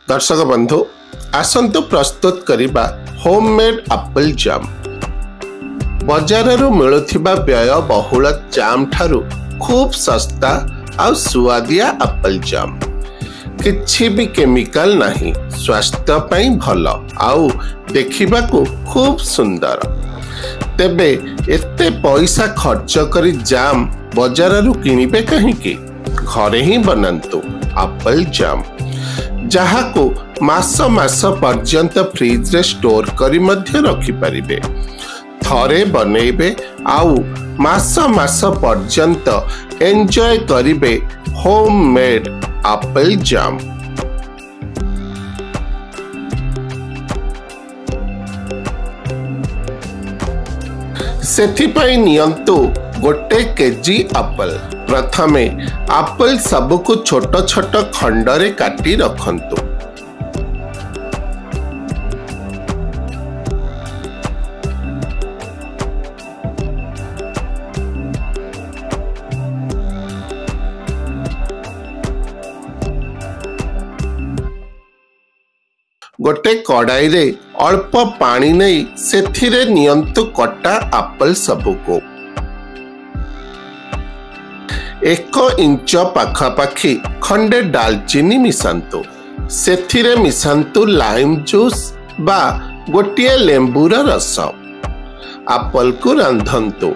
दर्शक बंधु आसंतु प्रस्तुत करिबा होममेड एप्पल जाम। बजाररू मिलुथिबा व्यय बहुल जाम ठारू खूब सस्ता और सुआदिया एप्पल जाम। किछि भी केमिकल नहीं, स्वास्थ्य पई भल आउ देखिबाकू खूब सुंदर। तेबे एते पैसा खर्च करी जाम बजाररू किनिबे कहिंकी? घरे ही बनांतु एप्पल जाम, जहाको मास मास पर्यंत फ्रिज रे स्टोर करी मध्य रखि परिबे। थरे बनेबे आउ मास मास पर्यंत एंजॉय करिबे होममेड एप्पल जाम। सेथिपाई नियंतु गोटे केजी एप्पल। प्रथमे एप्पल सबको छोट छोट खंडरे काटी रखंतु। गोटे कड़ाई रे अल्प पानी नहीं सेथिरे नियंतु कटा एप्पल सबको। 1 इंच पाखापाखी खंडे दालचीनी मिसांतु। सेथिरे मिसांतु लाइम जूस बा गोटिए लेंबूर रस। एप्पल को रांधंतु।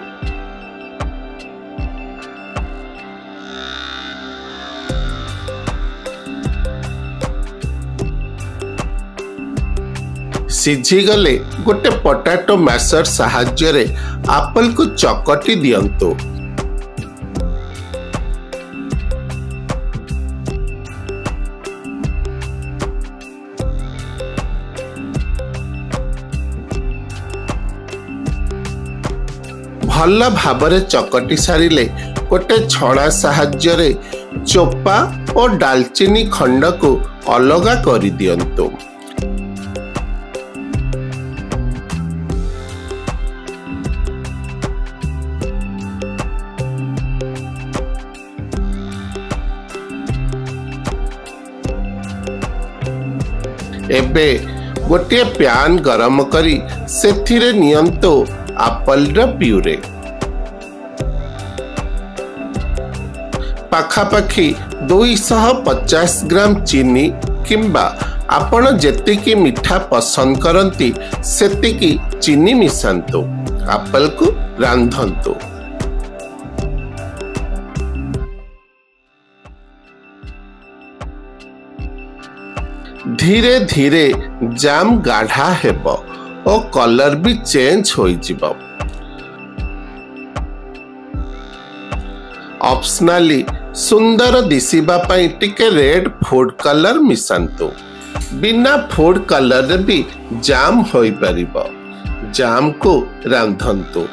सिझी गले गोटे पोटैटो मैशर साहाय्य रे एप्पल को चकटी दियंतु। भल भाबरे चकटी सारिले गोटे छणा साहाय्य रे चोपा और दालचीनी खंड को अलगा करि दियंतु। एबे गोटे प्यान गरम करी सेथिरे नियंतु एप्पल रा प्यूरे। पाखापाखी 250 ग्राम चीनी किंबा आपण जेतिकी मिठा पसंद करंती सेतिकी चीनी मिसांतु। एप्पल को रांधंतु। धीरे धीरे जाम गाढ़ा हेबो और कलर भी चेंज होई जिवो। ऑप्शनली सुंदर दिसिबा पई टिके रेड फूड कलर मिसांतु। बिना फूड कलर भी जाम होई परिबो। जाम को रांधंतु।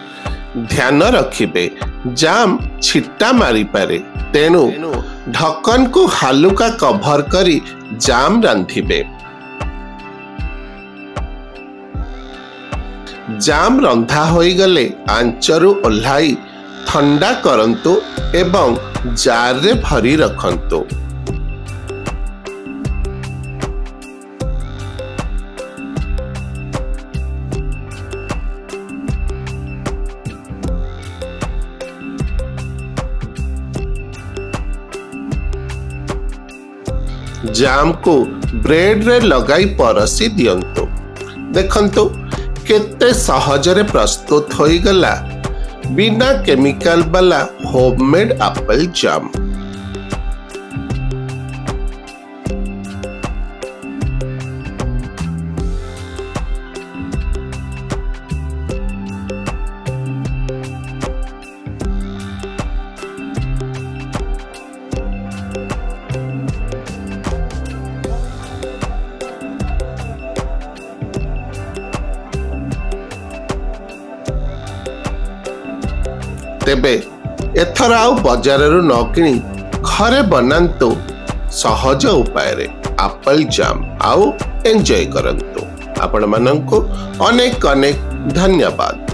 ध्यान रखिबे जाम छिट्टा मारी पारे, तेणु ढक्कन को हालुका कभर करी जाम रांधिबे। जाम रंधा होई गले आंचरू ओल्हाई ठंडा करंतु एवं जार रे भरी रखंतु। जाम को ब्रेड रे लगाई परसी दियंतु। देखंतु केते सहजरे प्रस्तुत होई गला बिना केमिकल वाला होममेड एप्पल जाम। तेबे एथर आउ बजाररू न किनी घरे बनांतु सहज उपाय रे एप्पल जाम आउ एंजॉय करंतु। आपण मानंको अनेक अनेक धन्यवाद।